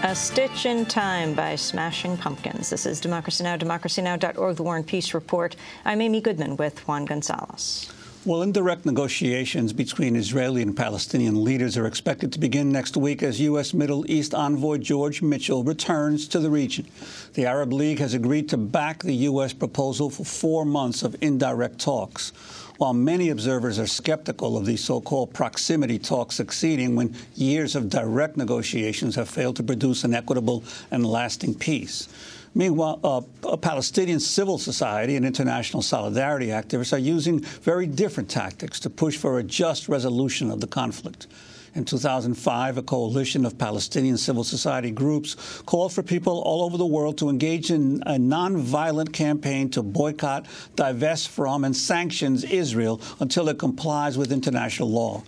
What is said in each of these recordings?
A Stitch in Time by Smashing Pumpkins. This is Democracy Now!, democracynow.org, the War and Peace Report. I'm Amy Goodman with Juan Gonzalez. Well, indirect negotiations between Israeli and Palestinian leaders are expected to begin next week as U.S. Middle East envoy George Mitchell returns to the region. The Arab League has agreed to back the U.S. proposal for 4 months of indirect talks. While many observers are skeptical of these so-called proximity talks succeeding when years of direct negotiations have failed to produce an equitable and lasting peace. Meanwhile, Palestinian civil society and international solidarity activists are using very different tactics to push for a just resolution of the conflict. In 2005, a coalition of Palestinian civil society groups called for people all over the world to engage in a nonviolent campaign to boycott, divest from, and sanction Israel until it complies with international law.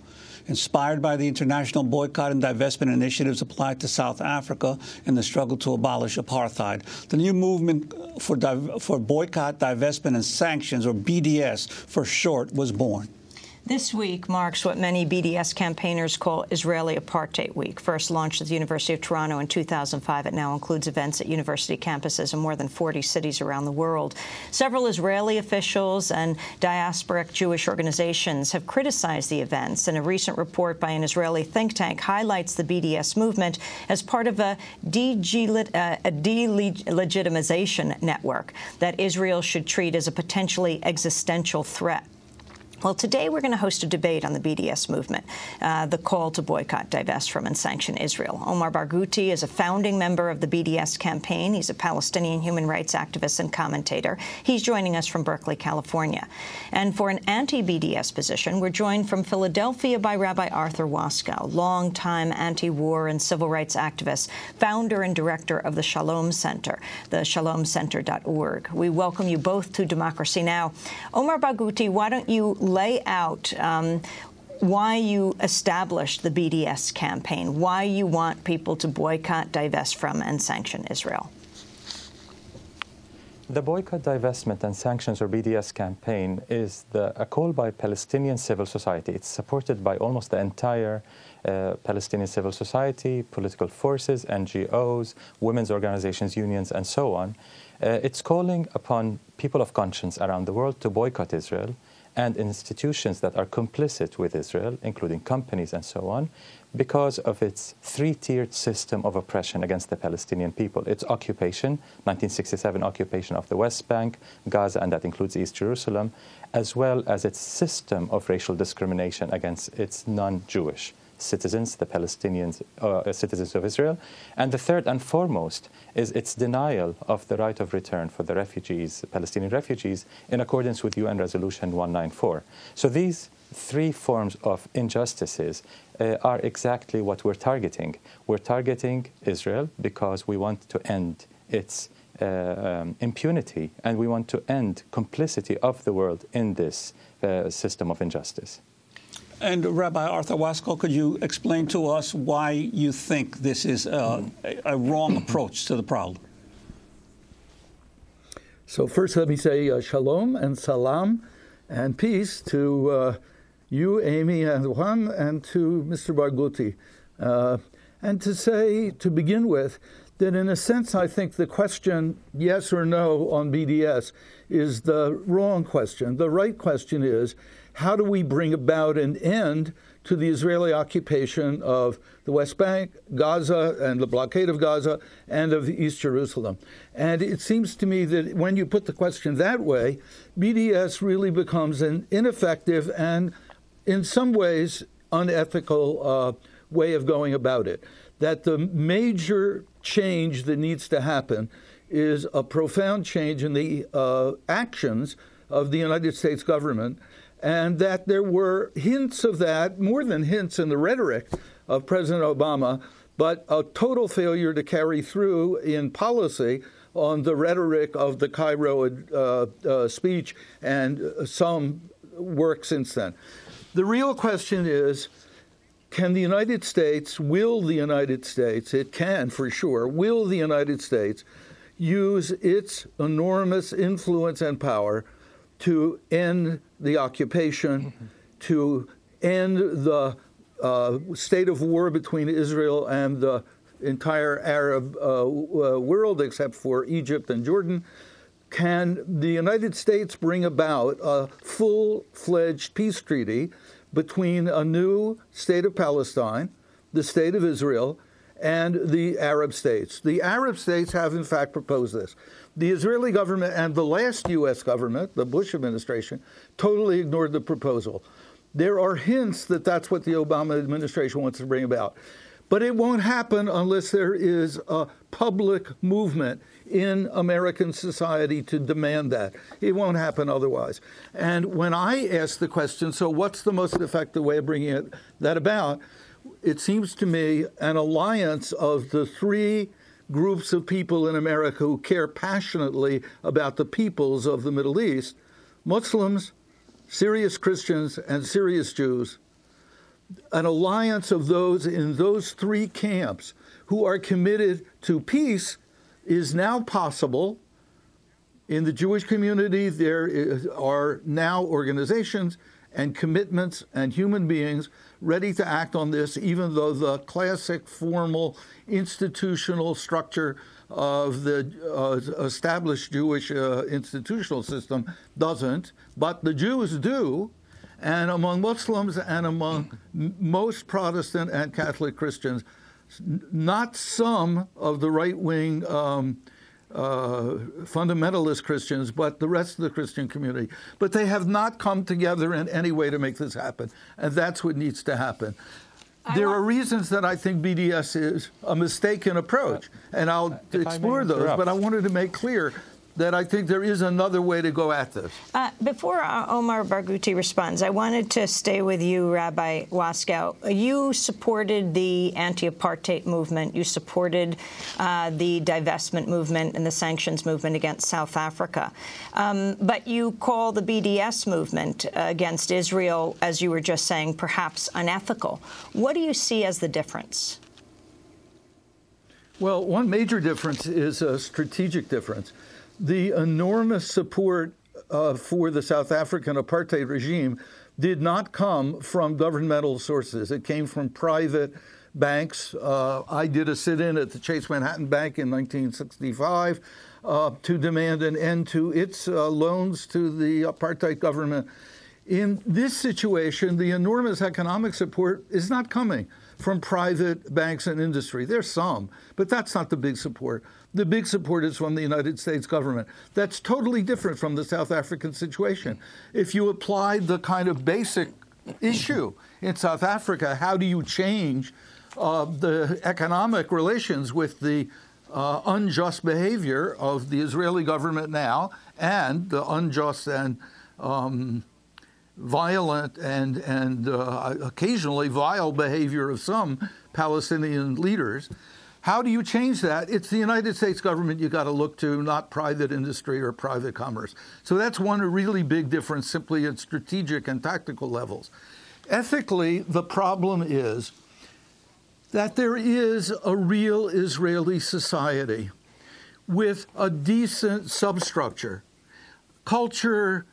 Inspired by the international boycott and divestment initiatives applied to South Africa in the struggle to abolish apartheid, the new movement for boycott, divestment, and sanctions, or BDS for short, was born. This week marks what many BDS campaigners call Israeli Apartheid Week. First launched at the University of Toronto in 2005, it now includes events at university campuses in more than 40 cities around the world. Several Israeli officials and diasporic Jewish organizations have criticized the events, and a recent report by an Israeli think tank highlights the BDS movement as part of a delegitimization network that Israel should treat as a potentially existential threat. Well, today we're going to host a debate on the BDS movement, the call to boycott, divest from, and sanction Israel. Omar Barghouti is a founding member of the BDS campaign. He's a Palestinian human rights activist and commentator. He's joining us from Berkeley, California. And for an anti-BDS position, we're joined from Philadelphia by Rabbi Arthur Waskow, longtime anti-war and civil rights activist, founder and director of the Shalom Center, the shalomcenter.org. We welcome you both to Democracy Now! Omar Barghouti, why don't you lay out why you established the BDS campaign, why you want people to boycott, divest from, and sanction Israel. The Boycott, Divestment, and Sanctions, or BDS campaign, is a call by Palestinian civil society. It's supported by almost the entire Palestinian civil society, political forces, NGOs, women's organizations, unions, and so on. It's calling upon people of conscience around the world to boycott Israel and institutions that are complicit with Israel, including companies and so on, because of its three-tiered system of oppression against the Palestinian people. Its occupation, 1967 occupation of the West Bank, Gaza, and that includes East Jerusalem, as well as its system of racial discrimination against its non-Jewish citizens, the Palestinians, citizens of Israel. And the third and foremost is its denial of the right of return for the refugees, Palestinian refugees, in accordance with UN Resolution 194. So these three forms of injustices are exactly what we're targeting. We're targeting Israel because we want to end its impunity, and we want to end complicity of the world in this system of injustice. And Rabbi Arthur Waskow, could you explain to us why you think this is a wrong approach to the problem? So first let me say shalom and salam and peace to you, Amy, and Juan, and to Mr. Barghouti. And to say, to begin with, that in a sense I think the question, yes or no, on BDS is the wrong question. The right question is, how do we bring about an end to the Israeli occupation of the West Bank, Gaza, and the blockade of Gaza, and of East Jerusalem? And it seems to me that when you put the question that way, BDS really becomes an ineffective and, in some ways, unethical way of going about it. That the major change that needs to happen is a profound change in the actions of the United States government, and that there were hints of that, more than hints in the rhetoric of President Obama, but a total failure to carry through in policy on the rhetoric of the Cairo speech and some work since then. The real question is, can the United States, will the United States, it can for sure, will the United States use its enormous influence and power to end the occupation, to end the state of war between Israel and the entire Arab world except for Egypt and Jordan. Can the United States bring about a full-fledged peace treaty between a new state of Palestine, the state of Israel, and the Arab states? The Arab states have, in fact, proposed this. The Israeli government and the last U.S. government, the Bush administration, totally ignored the proposal. There are hints that that's what the Obama administration wants to bring about. But it won't happen unless there is a public movement in American society to demand that. It won't happen otherwise. And when I ask the question, so what's the most effective way of bringing that about, it seems to me an alliance of the three groups of people in America who care passionately about the peoples of the Middle East: Muslims, serious Christians, and serious Jews. An alliance of those in those three camps who are committed to peace is now possible. In the Jewish community, there are now organizations and commitments and human beings ready to act on this, even though the classic formal institutional structure of the established Jewish institutional system doesn't, but the Jews do. And among Muslims and among most Protestant and Catholic Christians, not some of the right-wing fundamentalist Christians, but the rest of the Christian community. But they have not come together in any way to make this happen, and that's what needs to happen. There are reasons that I think BDS is a mistaken approach, and I'll explore those, but I wanted to make clear that I think there is another way to go at this. Before Omar Barghouti responds, I wanted to stay with you, Rabbi Waskow. You supported the anti-apartheid movement. You supported the divestment movement and the sanctions movement against South Africa. But you call the BDS movement against Israel, as you were just saying, perhaps unethical. What do you see as the difference? Well, one major difference is a strategic difference. The enormous support for the South African apartheid regime did not come from governmental sources. It came from private banks. I did a sit-in at the Chase Manhattan Bank in 1965 to demand an end to its loans to the apartheid government. In this situation, the enormous economic support is not coming from private banks and industry. There's some, but that's not the big support. The big support is from the United States government. That's totally different from the South African situation. If you applied the kind of basic issue in South Africa, how do you change the economic relations with the unjust behavior of the Israeli government now and the unjust and violent and occasionally vile behavior of some Palestinian leaders? How do you change that? It's the United States government you got to look to, not private industry or private commerce. So that's one really big difference simply at strategic and tactical levels. Ethically, the problem is that there is a real Israeli society with a decent substructure, culture,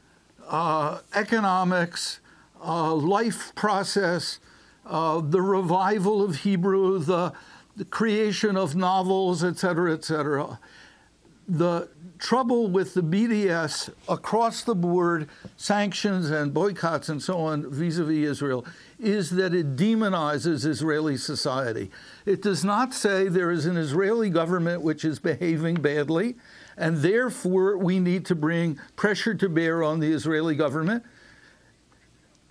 economics, life process, the revival of Hebrew, the creation of novels, et cetera, et cetera. The trouble with the BDS across the board, sanctions and boycotts and so on vis-a-vis Israel, is that it demonizes Israeli society. It does not say there is an Israeli government which is behaving badly, and therefore we need to bring pressure to bear on the Israeli government.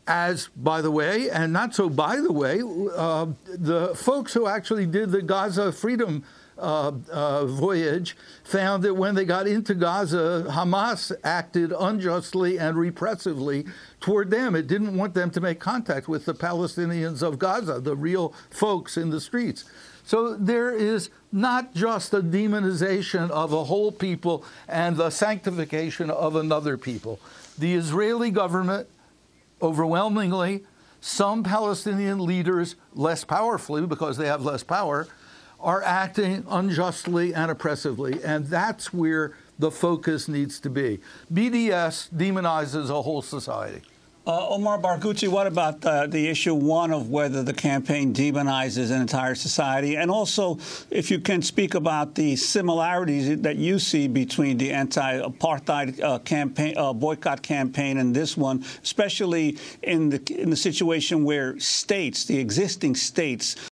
As, by the way, and not so by the way, the folks who actually did the Gaza freedom voyage found that when they got into Gaza, Hamas acted unjustly and repressively toward them. It didn't want them to make contact with the Palestinians of Gaza, the real folks in the streets. So there is not just a demonization of a whole people and the sanctification of another people. The Israeli government, overwhelmingly, some Palestinian leaders, less powerfully because they have less power, are acting unjustly and oppressively, and that's where the focus needs to be. BDS demonizes a whole society. Omar Barghouti, what about the issue, one, of whether the campaign demonizes an entire society? And also, if you can speak about the similarities that you see between the anti-apartheid campaign, boycott campaign, and this one, especially in the situation where states, the existing states,